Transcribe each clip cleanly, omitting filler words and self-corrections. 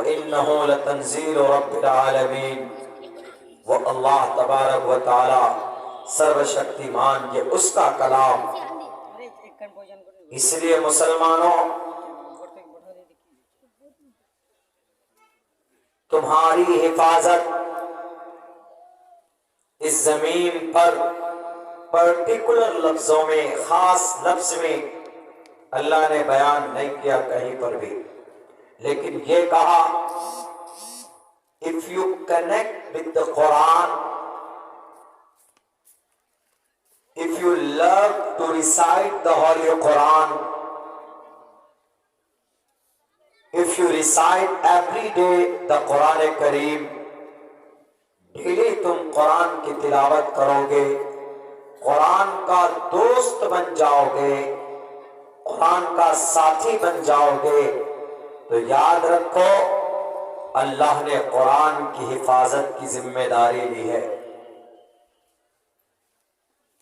وَإِنَّهُ لَتَنزِيلُ رَبِّ الْعَالَمِينَ۔ وہ اللہ تبارک و تعالی سرو شکتیمان، یہ اس کا کلام۔ اس لیے مسلمانوں، تمہاری حفاظت اس زمین پر پرٹیکولر لفظوں میں، خاص لفظ میں اللہ نے بیان نہیں کیا کہیں پر بھی، لیکن یہ کہا if you connect with the Quran, if you love to recite the Holy Quran, if you recite every day the Quran Kareem، daily تم قرآن کی تلاوت کرو گے، قرآن کا دوست بن جاؤ گے، قرآن کا ساتھی بن جاؤ گے، تو یاد رکھو اللہ نے قرآن کی حفاظت کی ذمہ داری لی ہے۔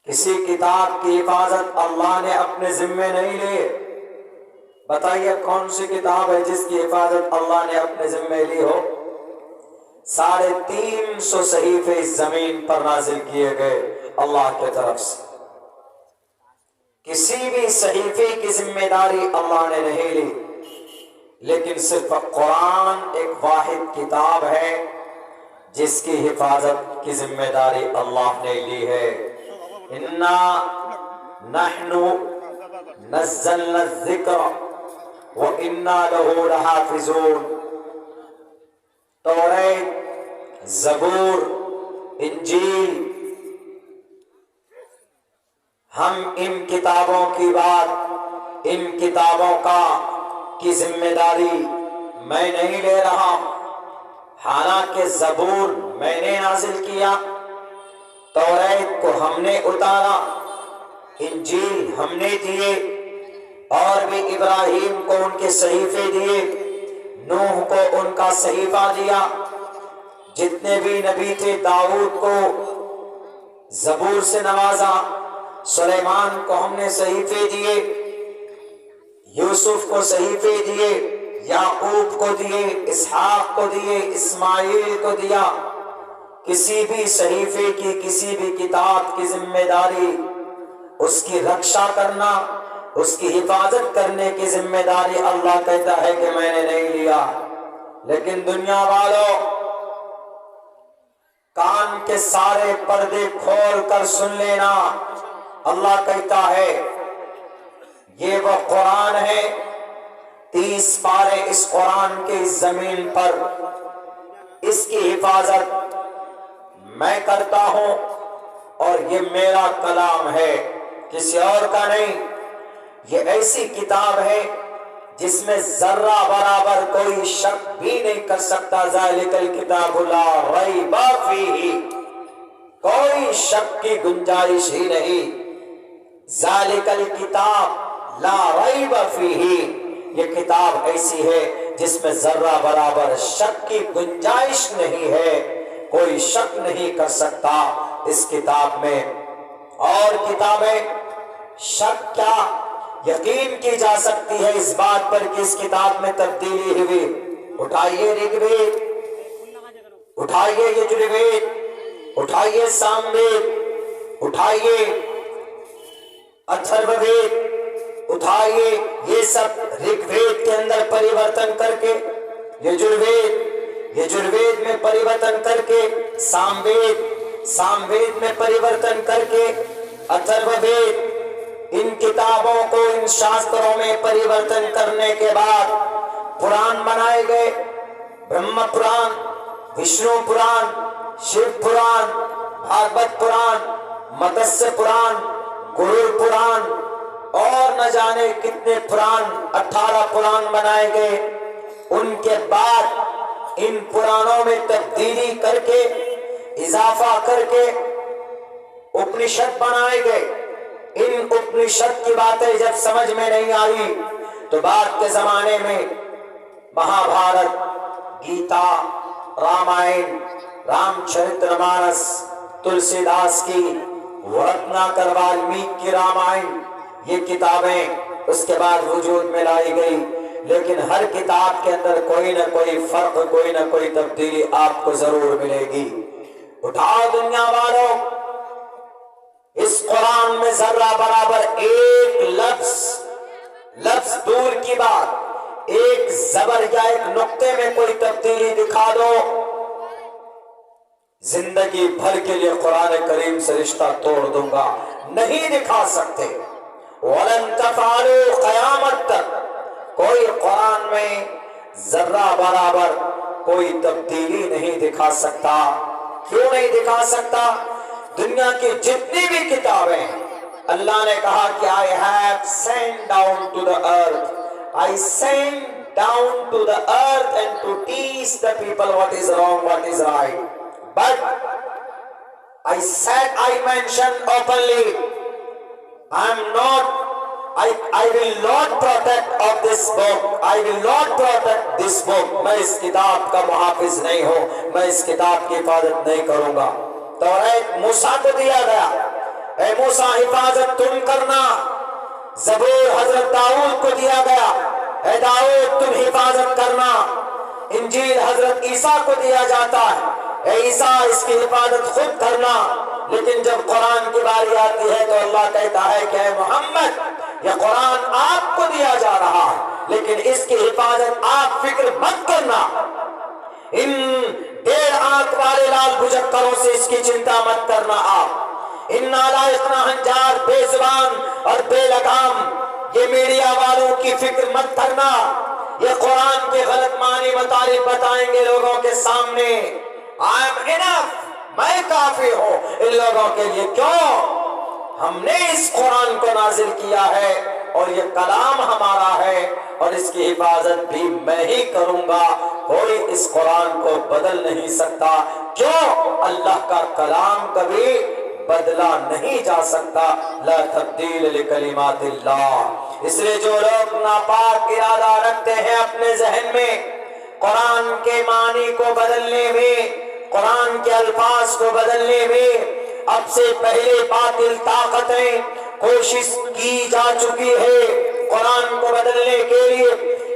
کسی کتاب کی حفاظت اللہ نے اپنے ذمے نہیں لی۔ بتائیے کون سی کتاب ہے جس کی حفاظت اللہ نے اپنے ذمے لی ہو؟ 350 صحیفے اس زمین پر نازل کیے گئے اللہ کی طرف سے، کسی بھی صحیفے کی ذمہ داری اللہ نے نہیں لی، لیکن صرف قرآن ایک واحد کتاب ہے جس کی حفاظت کی ذمہ داری اللہ نے لی ہے۔ اِنَّا نَحْنُ نَزَّلْنَا الذِّكْرَ وَإِنَّا لَهُ لَحَافِظُونَ۔ توریت، زبور، انجیل، ہم ان کتابوں کی بات، ان کتابوں کی ذمہ داری میں نہیں لے رہا، حالانکہ زبور میں نے نازل کیا، توریت کو ہم نے اتارا، انجیل ہم نے دیے، اور بھی ابراہیم کو ان کے صحیفے دیے، نوح کو ان کا صحیفہ دیا، جتنے بھی نبی تھے داؤد کو زبور سے نوازا، سلیمان کو ہم نے صحیفے دیے، یوسف کو صحیفے دیے، یعقوب کو دیے، اسحاق کو دیے، اسماعیل کو دیا۔ کسی بھی صحیفے کی، کسی بھی کتاب کی ذمہ داری اس کی رکشا کرنا، اس کی حفاظت کرنے کی ذمہ داری اللہ کہتا ہے کہ میں نے نہیں لیا۔ لیکن دنیا والوں، کان کے سارے پردے کھول کر سن لینا، اللہ کہتا ہے یہ وہ قرآن ہے، 30 پارے اس قرآن کے اس زمین پر، اس کی حفاظت میں کرتا ہوں، اور یہ میرا کلام ہے، کسی اور کا نہیں۔ یہ ایسی کتاب ہے جس میں ذرہ برابر کوئی شک بھی نہیں کر سکتا۔ ذالک الکتاب لا ریب فیہ، کوئی شک کی گنجائش ہی نہیں۔ ذالک الکتاب لا ریب فیہ، یہ کتاب ایسی ہے جس میں ذرہ برابر شک کی گنجائش نہیں ہے، کوئی شک نہیں کر سکتا اس کتاب میں۔ اور کتابیں شک کیا، یقین کی جا سکتی ہے اس بات پر کہ اس کتاب میں تبدیلی ہوئی۔ اٹھائیے رگ وید، اٹھائیے یجروید، اٹھائیے ساموید، اٹھائیے اتھروید، اٹھائیے یہ سب رگ وید کے اندر پریورتن کر کے، یجروید میں پریورتن کر کے، ساموید میں پریورتن کر کے، اتھروید، ان کتابوں کو ان شاستروں میں پریورتن کرنے کے بعد پران بنائے گئے۔ برہم پران، وشنو پران، شیو پران، بھاگوت پران، متسیہ پران، گرور پران، اور نہ جانے کتنے پران، 18 پران بنائے گئے۔ ان کے بعد ان پرانوں میں تبدیلی کر کے، اضافہ کر کے اپنشد بنائے گئے۔ ان اپنشد کی باتیں جب سمجھ میں نہیں آئی تو بعد کے زمانے میں مہا بھارت، گیتا، رامائن، رام چرتر مانس، تلسی داس کی، ورتناکر والمیک کی رامائن، یہ کتابیں اس کے بعد وجود میں لائی گئی۔ لیکن ہر کتاب کے اندر کوئی نہ کوئی فرق، کوئی نہ کوئی تبدیلی آپ کو ضرور ملے گی۔ اٹھاؤ دنیا والوں، اس قرآن میں ذرہ برابر ایک لفظ دور کی بات، ایک زبر یا ایک نقطے میں کوئی تبدیلی دکھا دو، زندگی بھر کے لیے قرآن کریم سے رشتہ توڑ دوں گا۔ نہیں دکھا سکتے۔ وَلَن تَفْعَلُوا، قیامت تک کوئی قرآن میں ذرہ برابر کوئی تبدیلی نہیں دکھا سکتا۔ کیوں نہیں دکھا سکتا؟ دنیا کی جتنی بھی کتابیں ہیں، اللہ نے کہا کہ I have sent down to the earth. I sent down to the earth and to teach the people what is wrong, what is right. But I said, I mentioned openly, I will not protect of this book. I will not protect this book. میں اس کتاب کا محافظ نہیں ہوں، میں اس کتاب کی حفاظت نہیں کروں گا۔ توریت موسیٰ کو دیا گیا، اے موسیٰ حفاظت تم کرنا۔ زبور حضرت داؤد کو دیا گیا، اے داؤد تم حفاظت کرنا۔ انجیل حضرت عیسیٰ کو دیا جاتا ہے، اے عیسیٰ اس کی حفاظت خود کرنا۔ لیکن جب قرآن کی باری آتی ہے تو اللہ کہتا ہے کہ اے محمد، یہ قرآن آپ کو دیا جا رہا ہے، لیکن اس کی حفاظت آپ فکر مت کرنا۔ ان 1.5 آنکھ والے لال بھجکروں سے اس کی چنتا مت کرنا آپ۔ ان نالائق ناہنجار، بے زبان اور بے لگام یہ میڈیا والوں کی فکر مت کرنا۔ یہ قرآن کے غلط معنی مطالب بتائیں گے لوگوں کے سامنے۔ I am enough، میں کافی ہوں ان لوگوں کے لیے۔ کیوں؟ ہم نے اس قرآن کو نازل کیا ہے اور یہ کلام ہمارا ہے اور اس کی حفاظت بھی میں ہی کروں گا، کوئی اس قرآن کو بدل نہیں سکتا۔ کیوں؟ اللہ کا کلام کبھی بدلا نہیں جا سکتا۔ لا تبدیل لکلمات اللہ۔ اس لیے جو لوگ ناپاک ارادہ رکھتے ہیں اپنے ذہن میں قرآن کے معنی کو بدلنے میں، قرآن کے الفاظ کو بدلنے میں، اب سے پہلے باطل طاقتیں کوشش کی جا چکی ہے قرآن کو بدلنے کے لیے۔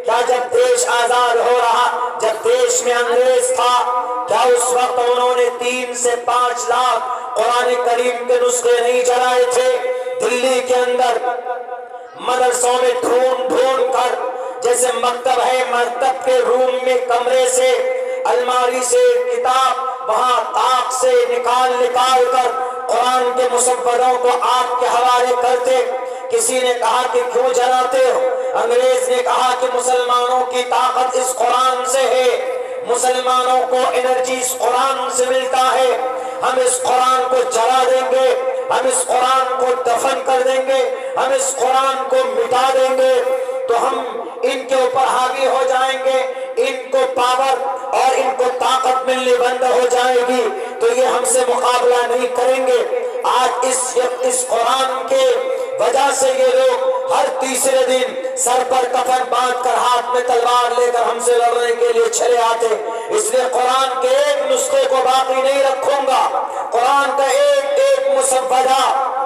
کیا جب دیش آزاد ہو رہا، جب دیش میں انگریز تھا، کیا اس وقت انہوں نے 3 سے 5 لاکھ قرآن کریم کے نسخے نہیں چلائے تھے؟ دلی کے اندر مدرسوں میں ڈھونڈ کر، جیسے مکتب ہے، مکتب کے روم میں کمرے سے، الماری سے کتاب وہاں طاق سے نکال کر قرآن کے مسودوں کو آپ کے حوالے کرتے۔ کسی نے کہا کہ کیوں جلاتے ہو؟ انگریز نے کہا کہ مسلمانوں کی طاقت اس قرآن سے ہے، مسلمانوں کو انرجی اس قرآن سے ملتا ہے، ہم اس قرآن کو جلا دیں گے، ہم اس قرآن کو دفن کر دیں گے، ہم اس قرآن کو مٹا دیں گے تو ہم ان کے اوپر حاوی ہو جائیں گے، ان کو پاور اور ان کو طاقت ملنی بند ہو جائے گی، تو یہ ہم سے مقابلہ نہیں کریں گے۔ آج اس قرآن کے وجہ سے یہ لوگ ہر تیسرے دن سر پر کفن باندھ کر ہاتھ میں تلوار لے کر ہم سے لڑنے کے لیے چلے آتے۔ اس لیے قرآن کے ایک نسخے کو باقی نہیں رکھوں گا، قرآن کا ایک مسودہ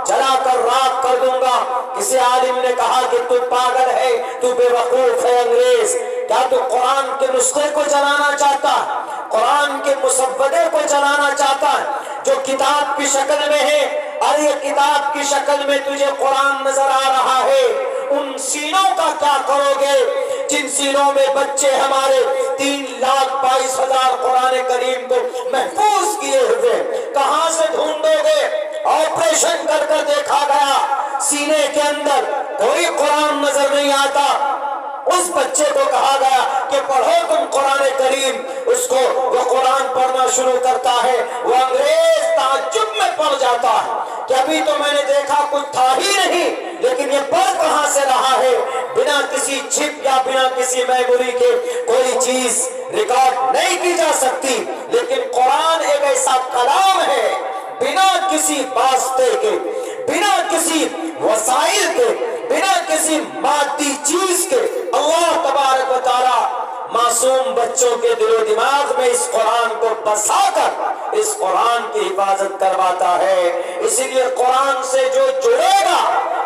جلا کر راکھ کر دوں گا۔ کسی عالم نے کہا کہ تو پاگل ہے، تو بے وقوف ہے انگریز، کیا تو قرآن کے نسخے کو جلانا چاہتا ہے، قرآن کے مسودے کو جلانا چاہتا ہے جو کتاب کی شکل میں ہے؟ اور یہ کتاب کی شکل میں تجھے قرآن نظر آ رہا ہے، ان سینوں کا کیا کرو گے جن سینوں میں بچے ہمارے 3,22,000 قرآن کریم کو محفوظ کیے ہوئے؟ کہاں سے ڈھونڈو گے؟ آپریشن کر کر دیکھا گیا، سینے کے اندر کوئی قرآن نظر نہیں آتا۔ اس بچے کو کہا گیا کہ پڑھو تم قرآن کریم، اس کو وہ قرآن پڑھنا شروع کرتا ہے، وہ انگریز تعجب میں پڑ جاتا ہے کہ ابھی تو میں نے دیکھا کچھ تھا ہی نہیں، لیکن یہ پڑھ کہاں سے رہا ہے؟ بنا کسی چپ یا بنا کسی میموری کے کوئی چیز ریکارڈ نہیں کی جا سکتی، لیکن قرآن ایک ایسا کلام ہے بنا کسی واسطے کے، بنا کسی وسائل کے، بنا کسی مادی چیز کے اللہ تبارک و تعالی معصوم بچوں کے دل و دماغ میں اس قرآن کو بسا کر اس قرآن کی حفاظت کرواتا ہے۔ اسی لیے قرآن سے جو جڑے گا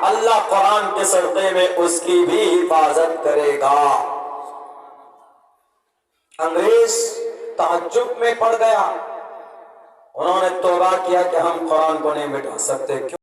اللہ قرآن کے صدقے میں اس کی بھی حفاظت کرے گا۔ انگریز تعجب میں پڑ گیا، انہوں نے توبہ کیا کہ ہم قرآن کو نہیں مٹا سکتے. کیوں؟